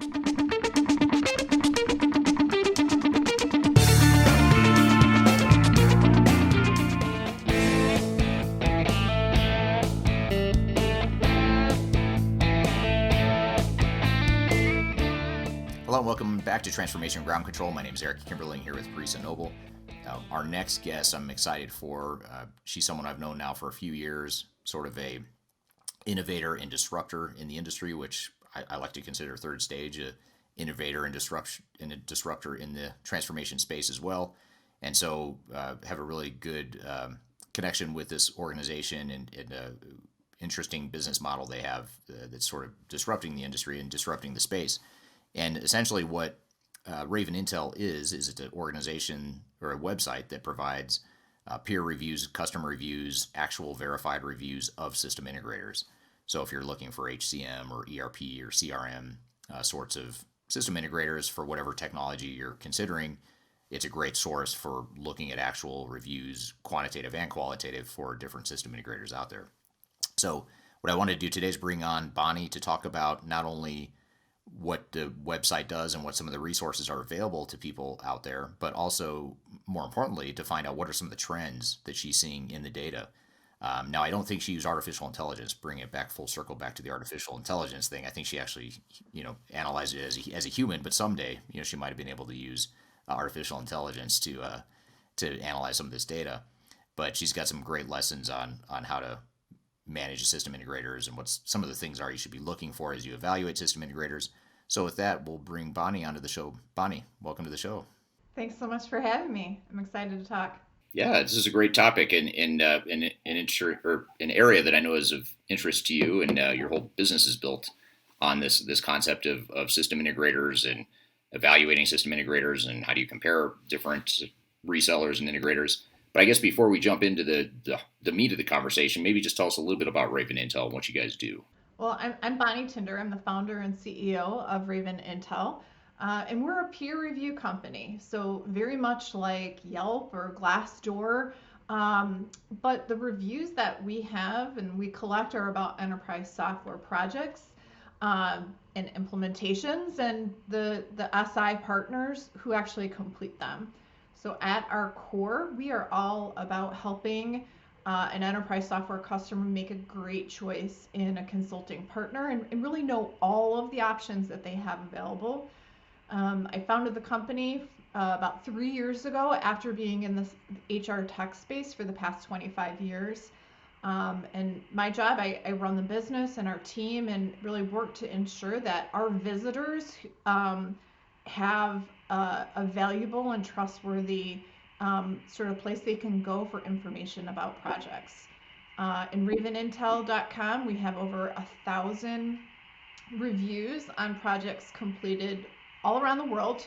Hello and welcome back to Transformation Ground Control. My name is Eric Kimberling here with Parisa Noble. Our next guest I'm excited for. She's someone I've known now for a few years, sort of a innovator and disruptor in the industry, which I like to consider third stage, a innovator and a disruptor in the transformation space as well. And so have a really good connection with this organization and interesting business model they have that's sort of disrupting the industry and disrupting the space. And essentially what RavenIntel is it's an organization or a website that provides peer reviews, customer reviews, actual verified reviews of system integrators. So if you're looking for HCM or ERP or CRM sorts of system integrators for whatever technology you're considering, it's a great source for looking at actual reviews, quantitative and qualitative, for different system integrators out there. So what I wanted to do today is bring on Bonnie to talk about not only what the website does and what some of the resources are available to people out there, but also, more importantly, to find out what are some of the trends that she's seeing in the data. Now, I don't think she used artificial intelligence, bring it back full circle back to the artificial intelligence thing. I think she actually, analyzed it as a human, but someday, she might have been able to use artificial intelligence to analyze some of this data. But she's got some great lessons on how to manage system integrators and what some of the things are you should be looking for as you evaluate system integrators. So with that, we'll bring Bonnie onto the show. Bonnie, welcome to the show. Thanks so much for having me. I'm excited to talk. Yeah, this is a great topic and an area that I know is of interest to you, and your whole business is built on this concept of system integrators and evaluating system integrators and how do you compare different resellers and integrators. But I guess before we jump into the meat of the conversation, maybe just tell us a little bit about RavenIntel and what you guys do. Well, I'm Bonnie Tinder. I'm the founder and CEO of RavenIntel. And we're a peer review company, so very much like Yelp or Glassdoor. But the reviews that we have and we collect are about enterprise software projects and implementations and the SI partners who actually complete them. So at our core, we are all about helping an enterprise software customer make a great choice in a consulting partner and really know all of the options that they have available. I founded the company about 3 years ago after being in the HR tech space for the past 25 years. And my job, I run the business and our team and really work to ensure that our visitors have a valuable and trustworthy sort of place they can go for information about projects. In RavenIntel.com, we have over 1,000 reviews on projects completed all around the world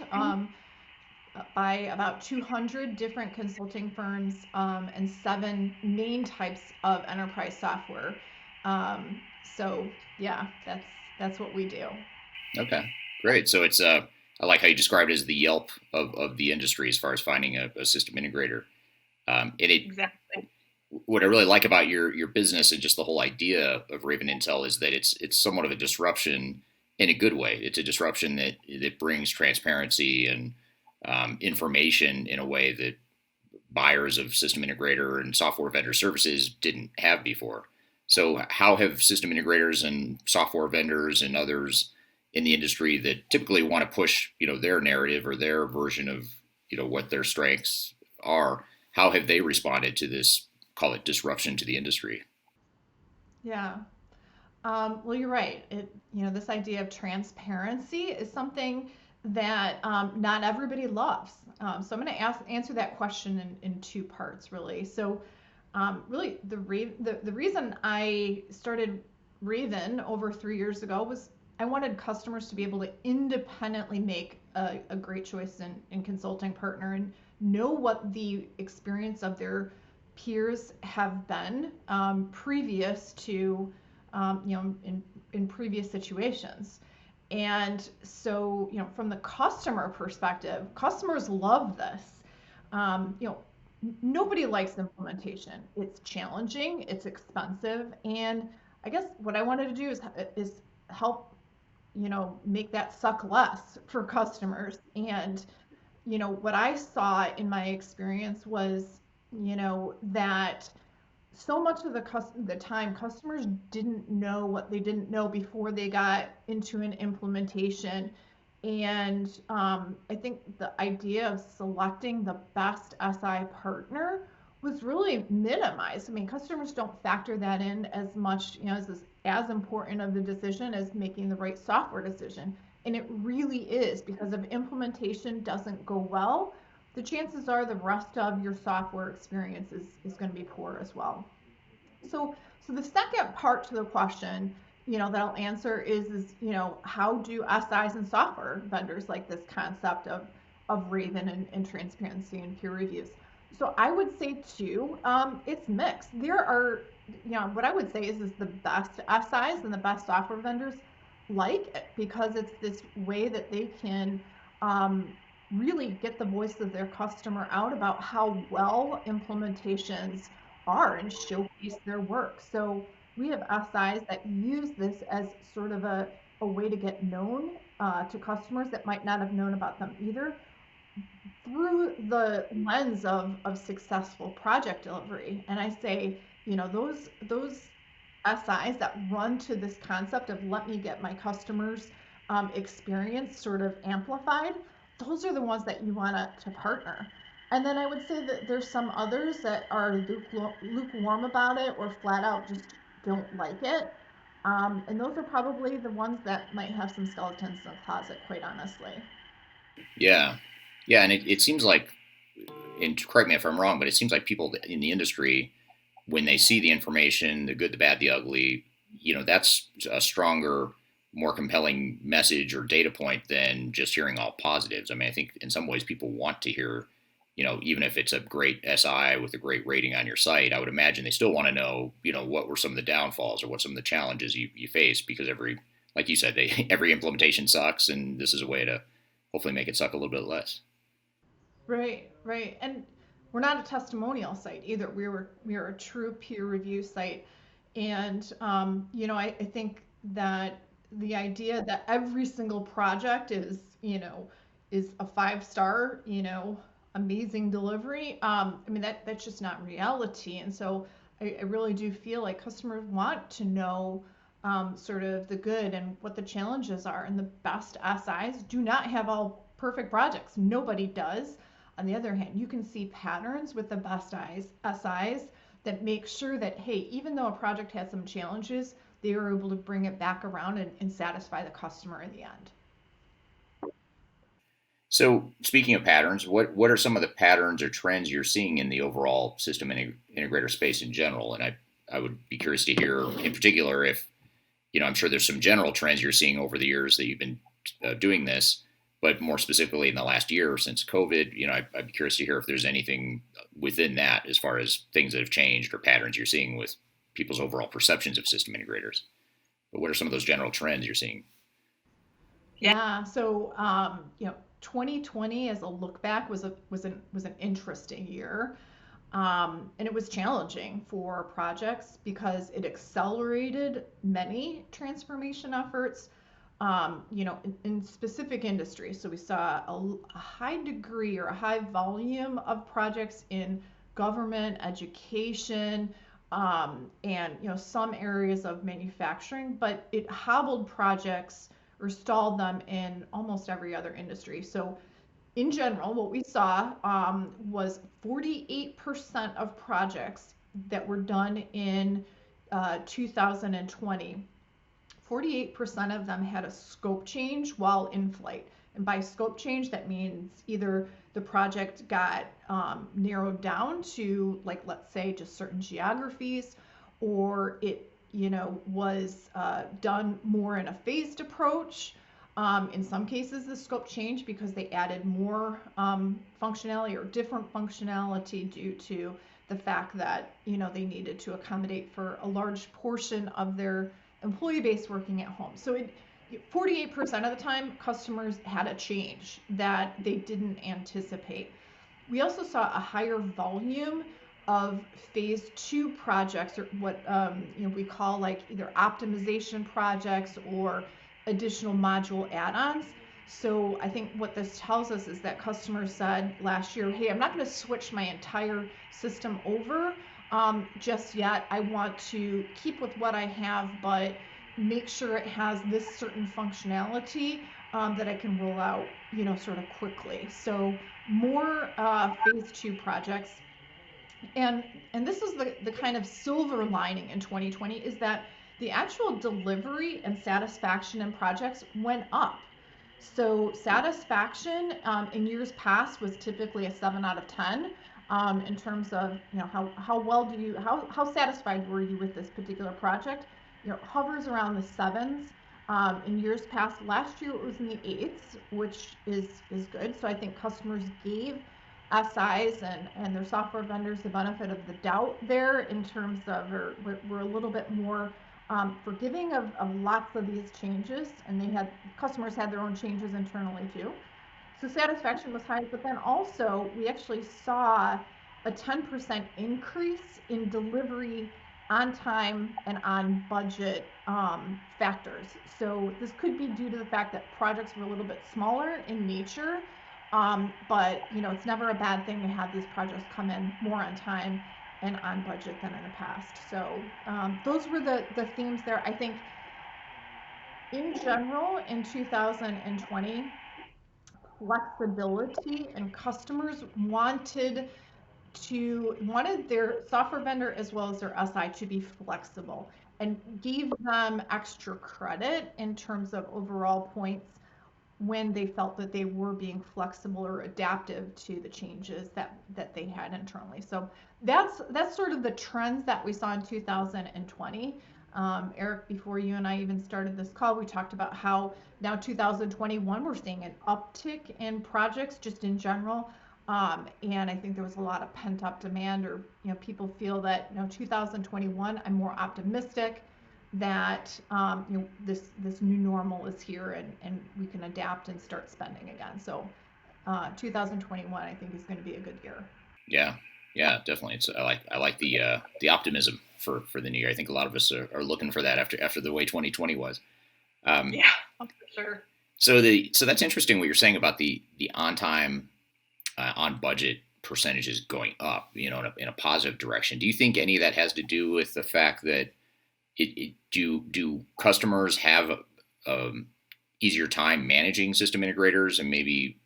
by about 200 different consulting firms and 7 main types of enterprise software. So yeah, that's what we do. Okay, great. So it's I like how you described it as the Yelp of the industry as far as finding a system integrator. Exactly. What I really like about your business and just the whole idea of RavenIntel is that it's somewhat of a disruption in a good way. It's a disruption that brings transparency and information in a way that buyers of system integrator and software vendor services didn't have before. So how have system integrators and software vendors and others in the industry that typically want to push, their narrative or their version of, what their strengths are, how have they responded to this, call it disruption to the industry? Yeah. Well, you're right. This idea of transparency is something that not everybody loves. So I'm going to answer that question in 2 parts, really. So really, the reason I started Raven over 3 years ago was I wanted customers to be able to independently make a great choice in consulting partner and know what the experience of their peers have been previous to, in previous situations. And so, from the customer perspective, customers love this. Nobody likes implementation. It's challenging, it's expensive, and I guess what I wanted to do is help make that suck less for customers. And what I saw in my experience was, that so much of the time customers didn't know what they didn't know before they got into an implementation. And I think the idea of selecting the best SI partner was really minimized. I mean, customers don't factor that in as much, as important of the decision as making the right software decision. And it really is, because if implementation doesn't go well, the chances are the rest of your software experience is going to be poor as well. So the second part to the question, that I'll answer is how do SIs and software vendors like this concept of Raven and transparency and peer reviews? So I would say too, it's mixed. There are, what I would say is the best SIs and the best software vendors like it, because it's this way that they can really get the voice of their customer out about how well implementations are and showcase their work. So we have SIs that use this as sort of a way to get known to customers that might not have known about them either, through the lens of successful project delivery. And I say, those SIs that run to this concept of let me get my customers' experience sort of amplified, those are the ones that you want to partner. And then I would say that there's some others that are lukewarm about it or flat out just don't like it. And those are probably the ones that might have some skeletons in the closet, quite honestly. Yeah, yeah, and it seems like, and correct me if I'm wrong, but it seems like people in the industry, when they see the information, the good, the bad, the ugly, that's a stronger, more compelling message or data point than just hearing all positives. I mean, I think in some ways people want to hear, even if it's a great SI with a great rating on your site, I would imagine they still want to know, what were some of the downfalls or what some of the challenges you face, because like you said, every implementation sucks, and this is a way to hopefully make it suck a little bit less. Right, right. And we're not a testimonial site either. We are a true peer review site. And I think that the idea that every single project is a 5 star, amazing delivery. I mean that's just not reality. And so I really do feel like customers want to know sort of the good and what the challenges are. And the best SIs do not have all perfect projects. Nobody does. On the other hand, you can see patterns with the best SIs that make sure that, hey, even though a project has some challenges, they are able to bring it back around and satisfy the customer in the end. So, speaking of patterns, what are some of the patterns or trends you're seeing in the overall system integrator space in general? And I would be curious to hear, in particular, if I'm sure there's some general trends you're seeing over the years that you've been doing this, but more specifically in the last year since COVID, I'd be curious to hear if there's anything within that as far as things that have changed or patterns you're seeing with people's overall perceptions of system integrators. But what are some of those general trends you're seeing? Yeah. So 2020 as a look back was an interesting year. And it was challenging for projects because it accelerated many transformation efforts, in specific industries. So we saw a high degree or a high volume of projects in government, education, and some areas of manufacturing, but it hobbled projects or stalled them in almost every other industry. So in general, what we saw was 48% of projects that were done in 2020, 48% of them had a scope change while in flight. And by scope change, that means either the project got narrowed down to, like, let's say, just certain geographies, or it, was done more in a phased approach. In some cases, the scope changed because they added more functionality or different functionality due to the fact that they needed to accommodate for a large portion of their employee base working at home. So 48% of the time, customers had a change that they didn't anticipate. We also saw a higher volume of phase two projects, or what we call like either optimization projects or additional module add-ons. So I think what this tells us is that customers said last year, hey, I'm not going to switch my entire system over just yet. I want to keep with what I have, but make sure it has this certain functionality that I can roll out, sort of quickly. So more phase 2 projects. And this is the kind of silver lining in 2020 is that the actual delivery and satisfaction in projects went up. So satisfaction in years past was typically a 7 out of 10 in terms of how well do you how satisfied were you with this particular project. Hovers around the 7s. In years past, last year it was in the 8s, which is good. So I think customers gave SIs and their software vendors the benefit of the doubt there in terms of, or we're a little bit more forgiving of lots of these changes, and customers had their own changes internally too. So satisfaction was high, but then also we actually saw a 10% increase in delivery on time and on budget factors. So this could be due to the fact that projects were a little bit smaller in nature, but it's never a bad thing to have these projects come in more on time and on budget than in the past. So those were the themes there. I think in general in 2020, flexibility, and customers wanted their software vendor as well as their SI to be flexible and gave them extra credit in terms of overall points when they felt that they were being flexible or adaptive to the changes that they had internally. So that's sort of the trends that we saw in 2020. Eric, before you and I even started this call, we talked about how now 2021 we're seeing an uptick in projects just in general. And I think there was a lot of pent up demand, or people feel that 2021 I'm more optimistic that this new normal is here, and we can adapt and start spending again. So 2021 I think is going to be a good year. Yeah, definitely. It's I like the optimism for the new year. I think a lot of us are looking for that after the way 2020 was. Yeah, for sure. So that's interesting what you're saying about the on time, on budget percentages going up, in a positive direction. Do you think any of that has to do with the fact that do customers have easier time managing system integrators and maybe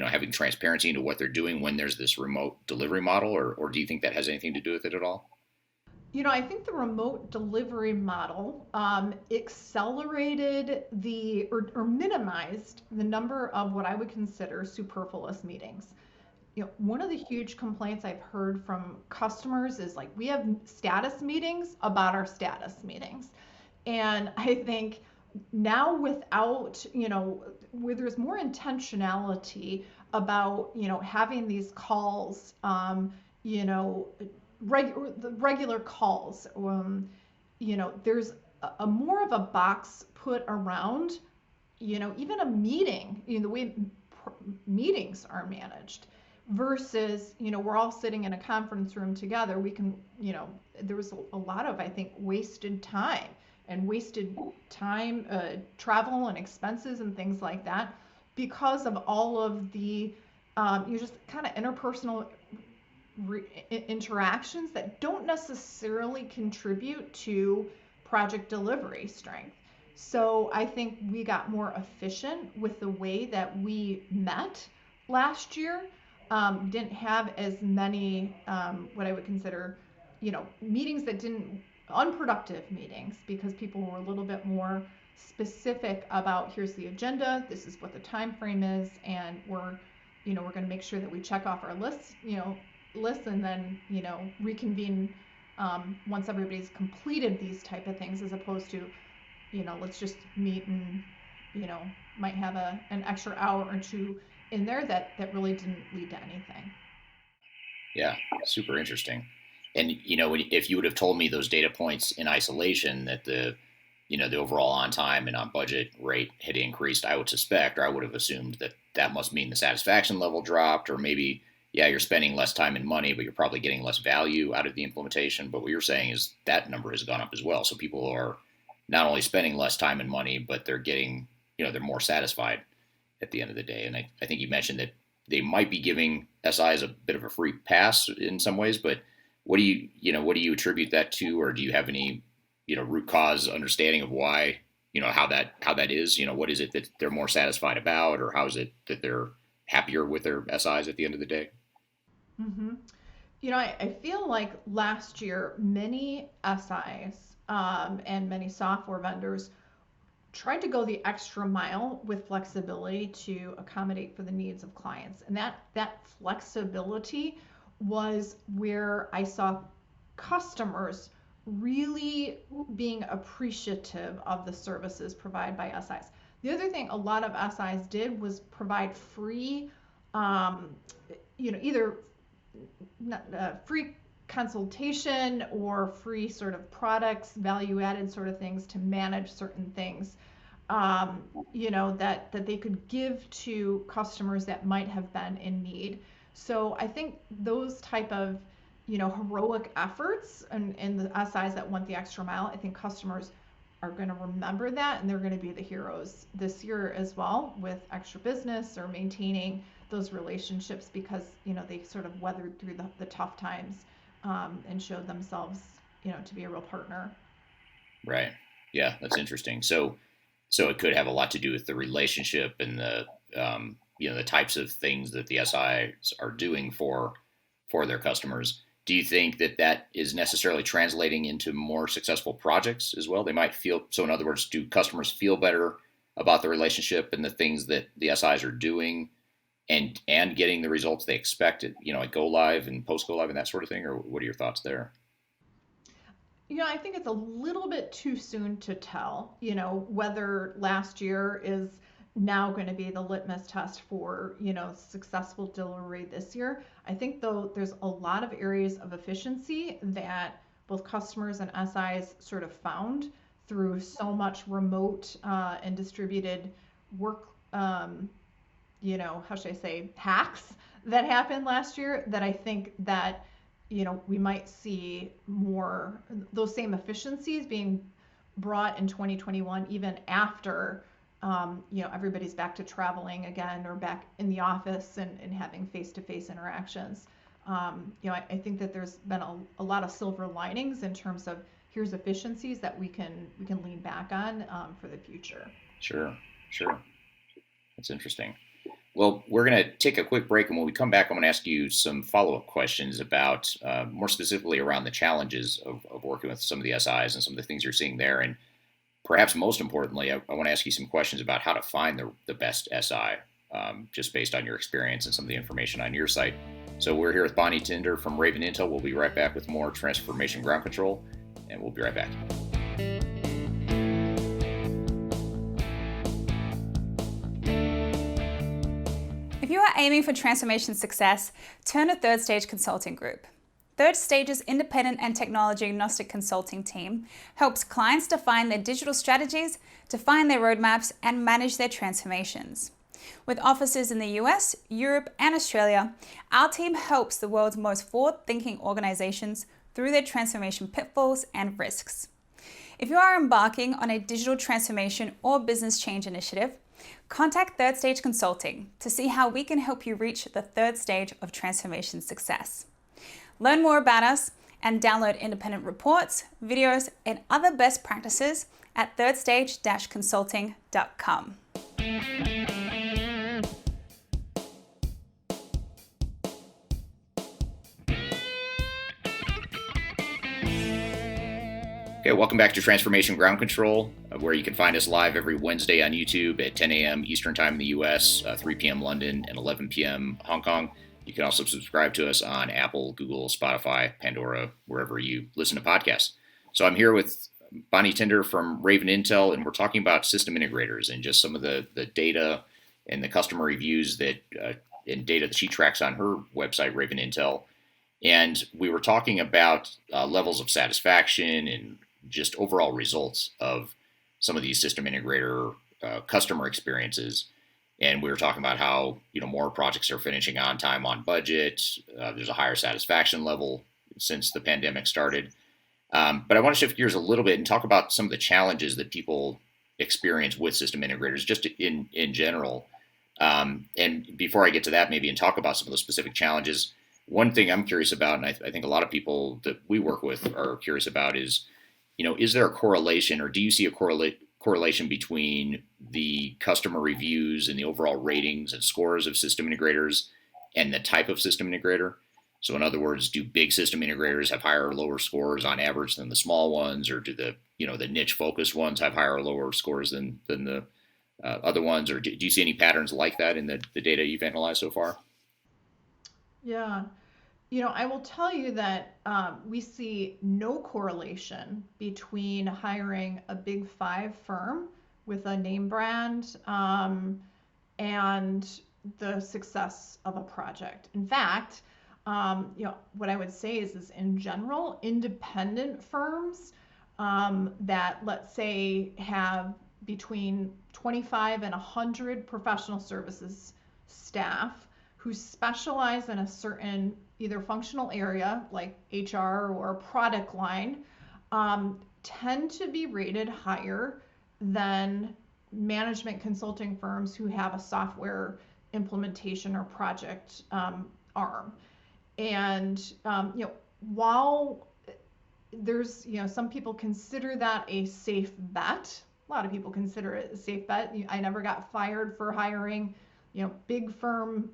having transparency into what they're doing when there's this remote delivery model, or do you think that has anything to do with it at all? I think the remote delivery model accelerated or minimized the number of what I would consider superfluous meetings. One of the huge complaints I've heard from customers is like, we have status meetings about our status meetings. And I think now without, where there's more intentionality about, having these calls, regular calls, there's a more of a box put around, even a meeting, the way meetings are managed versus, we're all sitting in a conference room together. We can, there was a lot of, I think, wasted time, travel and expenses and things like that because of all of the, just kind of interpersonal interactions that don't necessarily contribute to project delivery strength. So I think we got more efficient with the way that we met last year. Didn't have as many what I would consider, meetings that unproductive meetings, because people were a little bit more specific about, here's the agenda, this is what the time frame is, and we're going to make sure that we check off our lists, and then reconvene once everybody's completed these type of things, as opposed to let's just meet and might have an extra hour or two in there that really didn't lead to anything. Yeah, super interesting. And if you would have told me those data points in isolation, that the overall on time and on budget rate had increased, I would suspect, or I would have assumed that must mean the satisfaction level dropped, or maybe, yeah, you're spending less time and money, but you're probably getting less value out of the implementation. But what you're saying is that number has gone up as well. So people are not only spending less time and money, but they're getting, they're more satisfied at the end of the day. And I think you mentioned that they might be giving SIs a bit of a free pass in some ways, but what do you attribute that to, or do you have any, root cause understanding of why, how that is, what is it that they're more satisfied about, or how is it that they're happier with their SIs at the end of the day? Hmm. I feel like last year many SIs and many software vendors tried to go the extra mile with flexibility to accommodate for the needs of clients. And that flexibility was where I saw customers really being appreciative of the services provided by SIs. The other thing a lot of SIs did was provide free, um, either free consultation or free sort of products, value added sort of things to manage certain things, that they could give to customers that might have been in need. So I think those type of heroic efforts and the SIs that went the extra mile, I think customers are going to remember that, and they're going to be the heroes this year as well with extra business or maintaining those relationships because they sort of weathered through the tough times, and showed themselves to be a real partner. Right. Yeah, that's interesting. So it could have a lot to do with the relationship and the types of things that the SIs are doing for their customers. Do you think that that is necessarily translating into more successful projects as well? They might feel so. In other words, do customers feel better about the relationship and the things that the SIs are doing, and getting the results they expected, at go live and post go live and that sort of thing? Or what are your thoughts there? I think it's a little bit too soon to tell, whether last year is now going to be the litmus test for, successful delivery this year. I think though there's a lot of areas of efficiency that both customers and SIs sort of found through so much remote and distributed work, how should I say, hacks that happened last year, that I think that, we might see more those same efficiencies being brought in 2021, even after, everybody's back to traveling again or back in the office and having face-to-face interactions. I think that there's been a lot of silver linings in terms of here's efficiencies that we can lean back on, for the future. Sure, sure. That's interesting. Well, we're going to take a quick break, and when we come back, I'm going to ask you some follow-up questions about more specifically around the challenges of working with some of the SIs and some of the things you're seeing there. And perhaps most importantly, I want to ask you some questions about how to find the best SI, just based on your experience and some of the information on your site. So we're here with Bonnie Tinder from RavenIntel. We'll be right back with more Transformation Ground Control, and we'll be right back. If you are aiming for transformation success, turn to Third Stage Consulting Group. Third Stage's independent and technology agnostic consulting team helps clients define their digital strategies, define their roadmaps, and manage their transformations. With offices in the US, Europe, and Australia, our team helps the world's most forward-thinking organizations through their transformation pitfalls and risks. If you are embarking on a digital transformation or business change initiative, contact Third Stage Consulting to see how we can help you reach the third stage of transformation success. Learn more about us and download independent reports, videos, and other best practices at thirdstage-consulting.com. Okay, welcome back to Transformation Ground Control, where you can find us live every Wednesday on YouTube at 10 a.m. Eastern Time in the US, 3 p.m. London, and 11 p.m. Hong Kong. You can also subscribe to us on Apple, Google, Spotify, Pandora, wherever you listen to podcasts. So I'm here with Bonnie Tinder from RavenIntel, and we're talking about system integrators and just some of the data and the customer reviews that and data that she tracks on her website, RavenIntel. And we were talking about levels of satisfaction and just overall results of some of these system integrator customer experiences. And we were talking about how more projects are finishing on time, on budget. There's a higher satisfaction level since the pandemic started. But I want to shift gears a little bit and talk about some of the challenges that people experience with system integrators, just in general. And before I get to that, maybe and talk about some of those specific challenges, one thing I'm curious about, and I think a lot of people that we work with are curious about, is is there a correlation, or do you see a correlation between the customer reviews and the overall ratings and scores of system integrators and the type of system integrator? So in other words, do big system integrators have higher or lower scores on average than the small ones, or do the niche focused ones have higher or lower scores than the other ones, or do you see any patterns like that in the data you've analyzed so far? Yeah. I will tell you that we see no correlation between hiring a big five firm with a name brand and the success of a project. In fact, what I would say is in general, independent firms that, let's say, have between 25 and 100 professional services staff who specialize in a certain either functional area like HR or product line, tend to be rated higher than management consulting firms who have a software implementation or project arm. And while there's some people consider that a safe bet, a lot of people consider it a safe bet. I never got fired for hiring big firm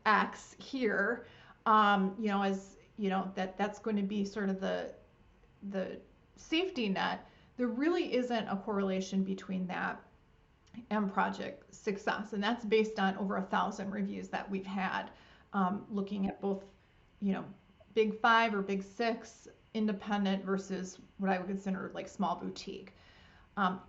X here, as that's going to be sort of the safety net. There really isn't a correlation between that and project success, and that's based on over 1,000 reviews that we've had, looking at both big five or big six independent versus what I would consider like small boutique.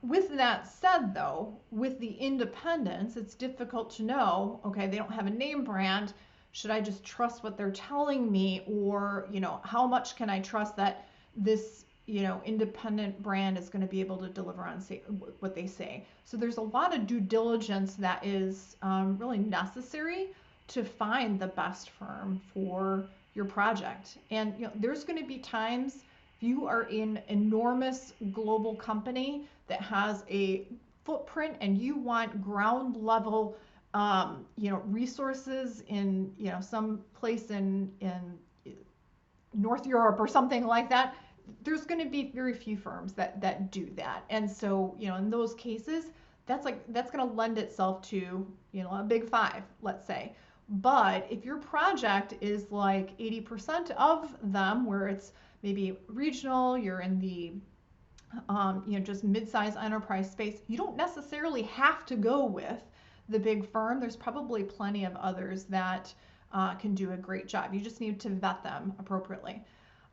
With that said, though, with the independents, it's difficult to know, okay, they don't have a name brand. Should I just trust what they're telling me? Or, how much can I trust that this, independent brand is going to be able to deliver on what they say? So there's a lot of due diligence that is really necessary to find the best firm for your project. And, there's going to be times if you are in an enormous global company that has a footprint and you want ground level resources in some place in North Europe or something like that, there's going to be very few firms that do that. And so in those cases, that's going to lend itself to a big five, let's say. But if your project is like 80% of them, where it's maybe regional, you're in the just mid-size enterprise space, you don't necessarily have to go with the big firm. There's probably plenty of others that can do a great job. You just need to vet them appropriately.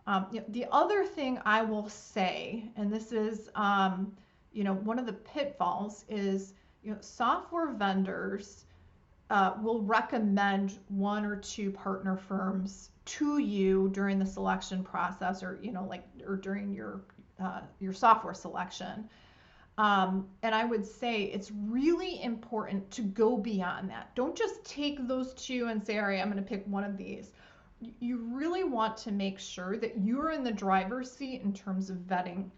The other thing I will say, and this is one of the pitfalls, is software vendors will recommend one or two partner firms to you during the selection process, or or during your software selection. And I would say it's really important to go beyond that. Don't just take those two and say, all right, I'm going to pick one of these. You really want to make sure that you're in the driver's seat in terms of vetting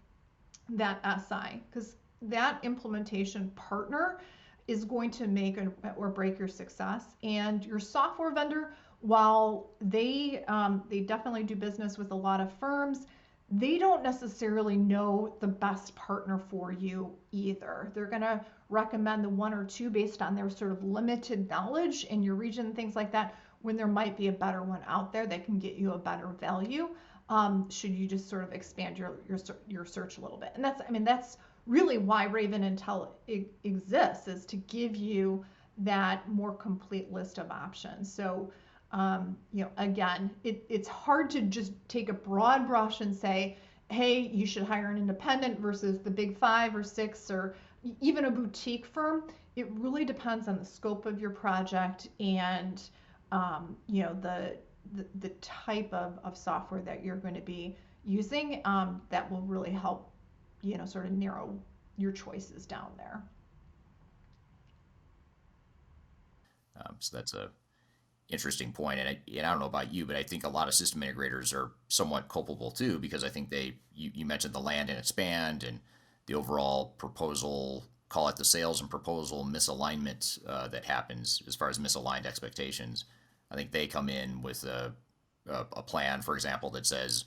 that SI, because that implementation partner is going to make or break your success. And your software vendor, while they definitely do business with a lot of firms, they don't necessarily know the best partner for you either. They're going to recommend the one or two based on their sort of limited knowledge in your region and things like that, when there might be a better one out there that can get you a better value, should you just sort of expand your search a little bit. And that's really why RavenIntel exists, is to give you that more complete list of options. So again, it's hard to just take a broad brush and say, hey, you should hire an independent versus the big five or six or even a boutique firm. It really depends on the scope of your project and the type of software that you're going to be using, that will really help sort of narrow your choices down there. So that's a interesting point. And I don't know about you, but I think a lot of system integrators are somewhat culpable too, because I think you mentioned the land and expand and the overall proposal, call it the sales and proposal misalignment that happens as far as misaligned expectations. I think they come in with a plan, for example, that says,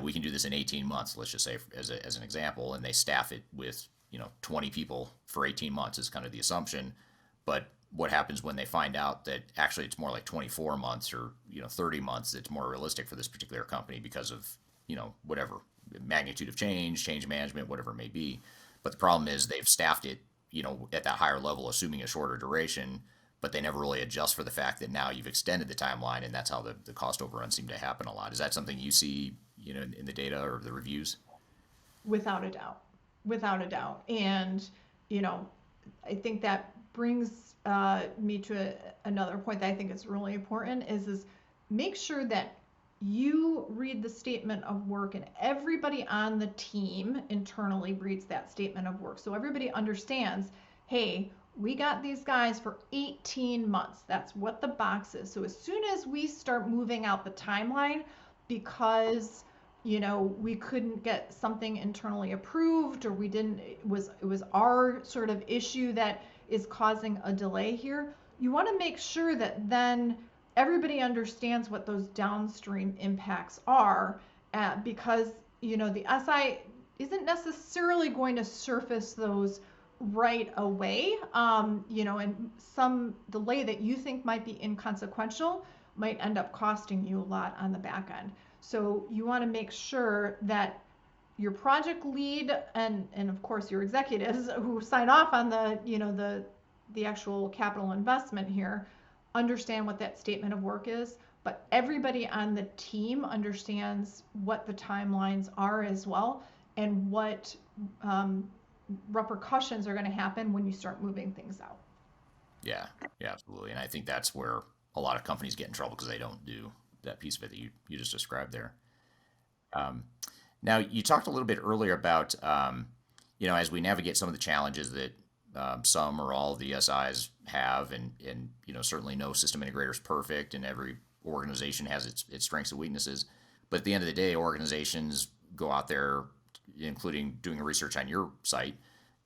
we can do this in 18 months, let's just say as an example, and they staff it with, 20 people for 18 months is kind of the assumption. But what happens when they find out that actually it's more like 24 months or 30 months that's more realistic for this particular company because of whatever magnitude of change management, whatever it may be. But the problem is they've staffed it at that higher level assuming a shorter duration, but they never really adjust for the fact that now you've extended the timeline, and that's how the cost overruns seem to happen a lot. Is that something you see in the data or the reviews? Without a doubt. Without a doubt. And, I think that brings me to another point that I think is really important is make sure that you read the statement of work and everybody on the team internally reads that statement of work. So everybody understands, hey, we got these guys for 18 months. That's what the box is. So as soon as we start moving out the timeline because we couldn't get something internally approved or we didn't, it was our sort of issue that is causing a delay here. You want to make sure that then everybody understands what those downstream impacts are because, the SI isn't necessarily going to surface those right away, and some delay that you think might be inconsequential might end up costing you a lot on the back end. So you want to make sure that your project lead and of course your executives who sign off on the actual capital investment here understand what that statement of work is, but everybody on the team understands what the timelines are as well and what repercussions are going to happen when you start moving things out. Yeah, yeah, absolutely. And I think that's where a lot of companies get in trouble because they don't do that piece of it that you just described there. Now, you talked a little bit earlier about, as we navigate some of the challenges that some or all of the SIs have, and certainly no system integrator is perfect, and every organization has its strengths and weaknesses. But at the end of the day, organizations go out there, including doing research on your site,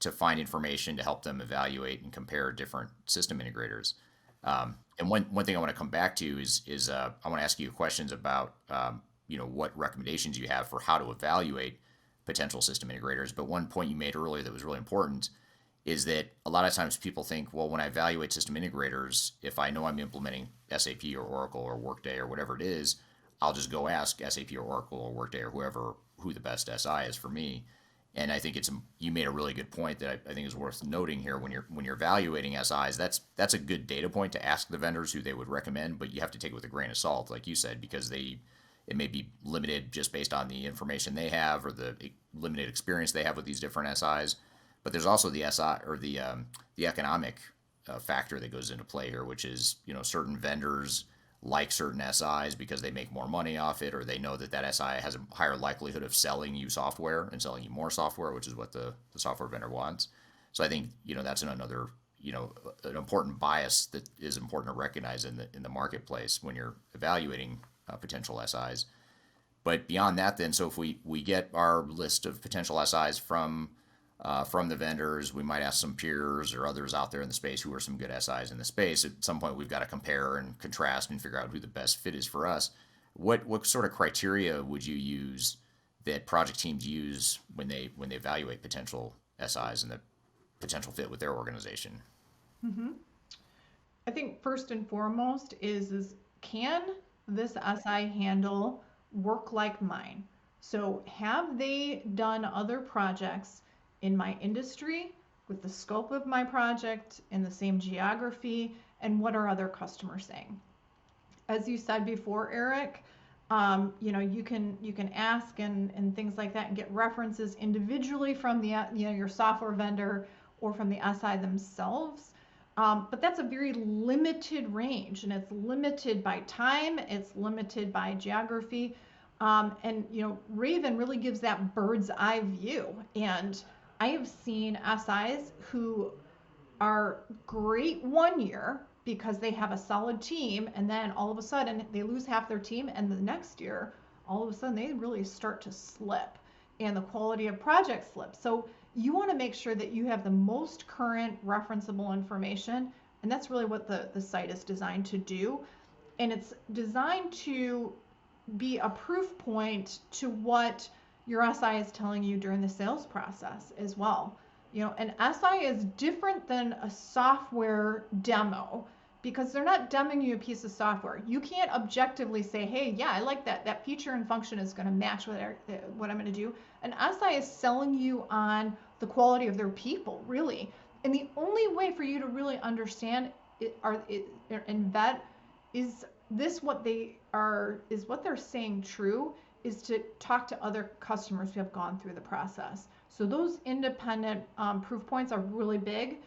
to find information to help them evaluate and compare different system integrators. And one thing I want to come back to is I want to ask you questions about what recommendations you have for how to evaluate potential system integrators. But one point you made earlier that was really important is that a lot of times people think, well, when I evaluate system integrators, if I know I'm implementing SAP or Oracle or Workday or whatever it is, I'll just go ask SAP or Oracle or Workday or who the best SI is for me. And I think you made a really good point that I think is worth noting here. When you're evaluating SIs, that's a good data point to ask the vendors who they would recommend, but you have to take it with a grain of salt, like you said, because it may be limited just based on the information they have or the limited experience they have with these different SIs. But there's also the SI or the economic factor that goes into play here, which is certain vendors like certain SIs because they make more money off it, or they know that SI has a higher likelihood of selling you software and selling you more software, which is what the software vendor wants. So I think that's another an important bias that is important to recognize in the marketplace when you're evaluating potential SIs. But beyond that, then, so if we get our list of potential SIs from the vendors, we might ask some peers or others out there in the space who are some good SIs in the space. At some point, we've got to compare and contrast and figure out who the best fit is for us. What sort of criteria would you use that project teams use when they evaluate potential SIs and the potential fit with their organization? Mm-hmm. I think first and foremost is can this SI handle work like mine? So have they done other projects in my industry with the scope of my project in the same geography, and what are other customers saying? As you said before, Eric, you can ask and things like that and get references individually from the your software vendor or from the SI themselves. But that's a very limited range, and it's limited by time, it's limited by geography, and Raven really gives that bird's eye view. And I have seen SIs who are great 1 year because they have a solid team, and then all of a sudden they lose half their team, and the next year all of a sudden they really start to slip and the quality of projects slips. So you want to make sure that you have the most current referenceable information, and that's really what the site is designed to do. And it's designed to be a proof point to what your SI is telling you during the sales process as well. You know, an SI is different than a software demo because they're not demoing you a piece of software. You can't objectively say, hey, yeah, I like that. That feature and function is going to match what I'm going to do. An SI is selling you on the quality of their people, really. And the only way for you to really understand and vet is this what they are, is what they're saying true, is to talk to other customers who have gone through the process. So those independent proof points are really big,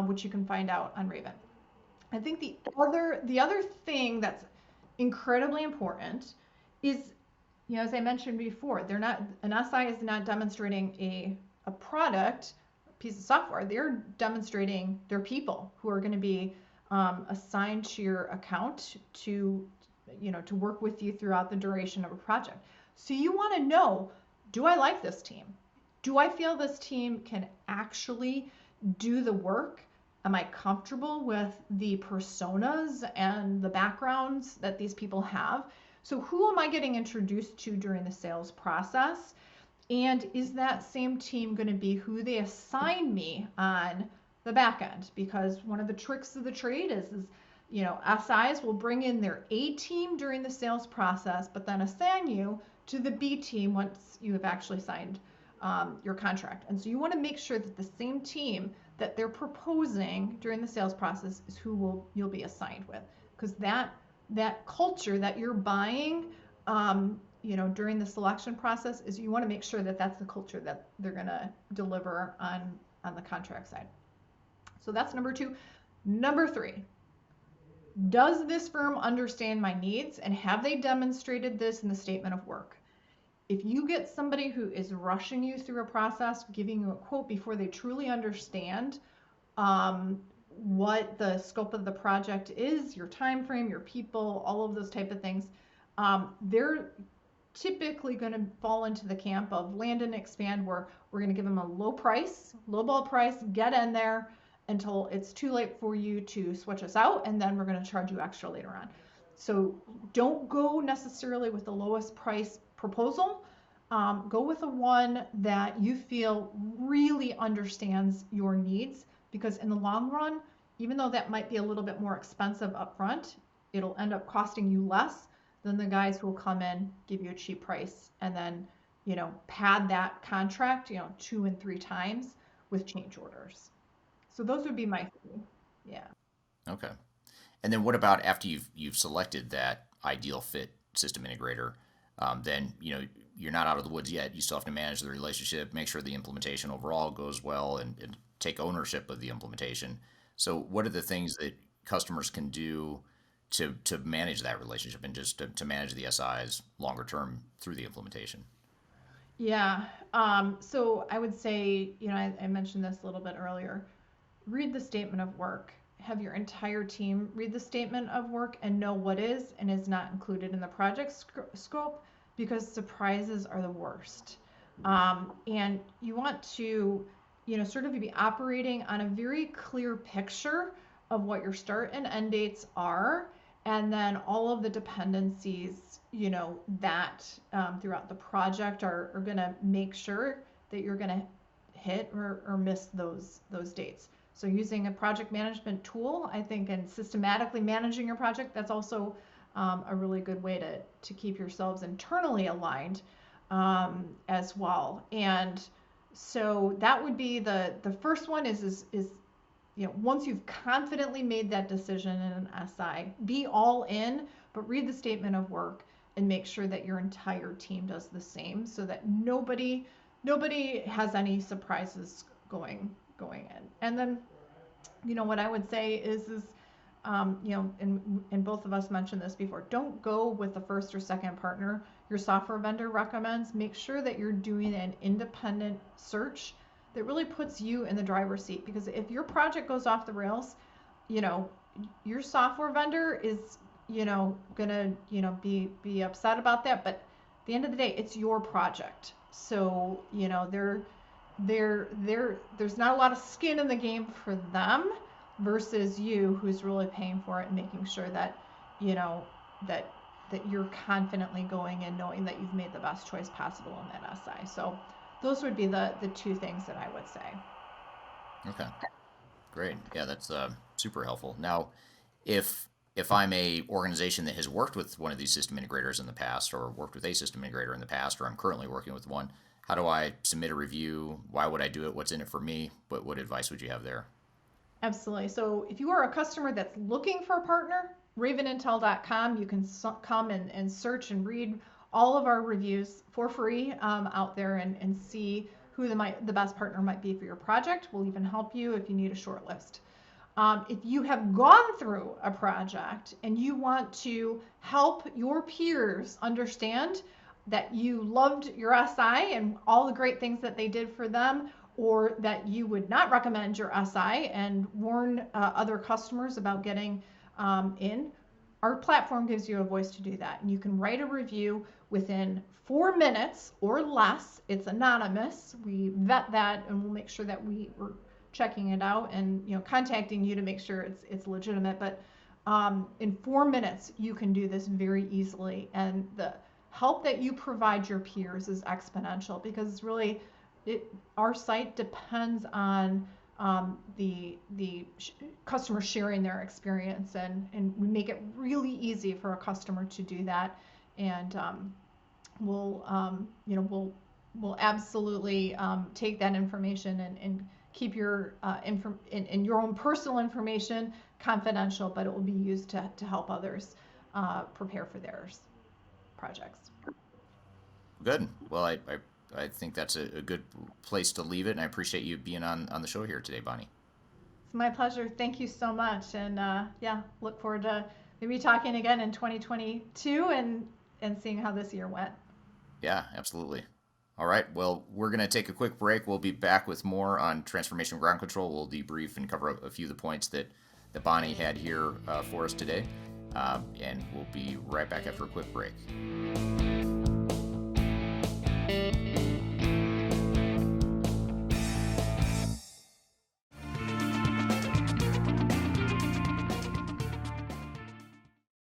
which you can find out on Raven. I think the other thing that's incredibly important is, you know, as I mentioned before, an SI is not demonstrating a product, a piece of software. They're demonstrating their people who are going to be assigned to your account to work with you throughout the duration of a project. So you want to know, do I like this team? Do I feel this team can actually do the work? Am I comfortable with the personas and the backgrounds that these people have? So who am I getting introduced to during the sales process? And is that same team going to be who they assign me on the back end? Because one of the tricks of the trade is you know, SIs will bring in their A team during the sales process, but then assign you to the B team once you have actually signed your contract. And so you want to make sure that the same team that they're proposing during the sales process is who you'll be assigned with, because that culture that you're buying, you know, during the selection process, is you want to make sure that that's the culture that they're going to deliver on the contract side. So that's number 2. Number 3, does this firm understand my needs, and have they demonstrated this in the statement of work? If you get somebody who is rushing you through a process, giving you a quote before they truly understand what the scope of the project is, your time frame, your people, all of those type of things, they're typically going to fall into the camp of land and expand, where we're going to give them a low ball price, get in there until it's too late for you to switch us out, and then we're going to charge you extra later on. So don't go necessarily with the lowest price proposal. Go with the one that you feel really understands your needs, because in the long run, even though that might be a little bit more expensive up front, it'll end up costing you less than the guys who will come in, give you a cheap price, and then, you know, pad that contract, you know, 2 and 3 times with change orders. So those would be my 3. Yeah. Okay. And then what about after you've selected that ideal fit system integrator? Then, you know, you're not out of the woods yet. You still have to manage the relationship, make sure the implementation overall goes well, and take ownership of the implementation. So what are the things that customers can do to manage that relationship, and just to manage the SIs longer term through the implementation? Yeah. So I would say, you know, I mentioned this a little bit earlier. Read the statement of work. Have your entire team read the statement of work and know what is and is not included in the project scope, because surprises are the worst. And you want to, you know, sort of be operating on a very clear picture of what your start and end dates are, and then all of the dependencies, you know, that throughout the project are going to make sure that you're going to hit or miss those dates. So using a project management tool, I think, and systematically managing your project, that's also a really good way to keep yourselves internally aligned as well. And so that would be the first one is you know, once you've confidently made that decision in an SI, be all in, but read the statement of work and make sure that your entire team does the same, so that nobody has any surprises going in. And then, you know, what I would say is you know, and both of us mentioned this before, don't go with the first or second partner your software vendor recommends. Make sure that you're doing an independent search that really puts you in the driver's seat, because if your project goes off the rails, you know, your software vendor is, gonna, be upset about that, but at the end of the day, it's your project. So, there's not a lot of skin in the game for them versus you, who's really paying for it and making sure that, you know, that you're confidently going and knowing that you've made the best choice possible in that SI. So those would be the two things that I would say. Okay, great. Yeah, that's super helpful. Now, if I'm a organization that has worked with one of these system integrators in the past, or worked with a system integrator in the past, or I'm currently working with one, how do I submit a review? Why would I do it? What's in it for me? What advice would you have there? Absolutely. So if you are a customer that's looking for a partner, RavenIntel.com, you can come and search and read all of our reviews for free out there and see who the best partner might be for your project. We'll even help you if you need a short list. If you have gone through a project and you want to help your peers understand that you loved your SI and all the great things that they did for them, or that you would not recommend your SI and warn other customers about getting in, our platform gives you a voice to do that. And you can write a review within 4 minutes or less. It's anonymous. We vet that and we'll make sure that we're checking it out and contacting you to make sure it's legitimate. But in 4 minutes, you can do this very easily. And the help that you provide your peers is exponential, because it's really, our site depends on the customer sharing their experience, and we make it really easy for a customer to do that. And we'll absolutely take that information and keep your and your own personal information confidential, but it will be used to help others prepare for their projects. Good. Well, I think that's a good place to leave it, and I appreciate you being on the show here today, Bonnie. It's my pleasure. Thank you so much. And look forward to maybe talking again in 2022 and seeing how this year went. Yeah, absolutely. All right. Well, we're going to take a quick break. We'll be back with more on transformation ground control. We'll debrief and cover a few of the points that Bonnie had here for us today. And we'll be right back after a quick break.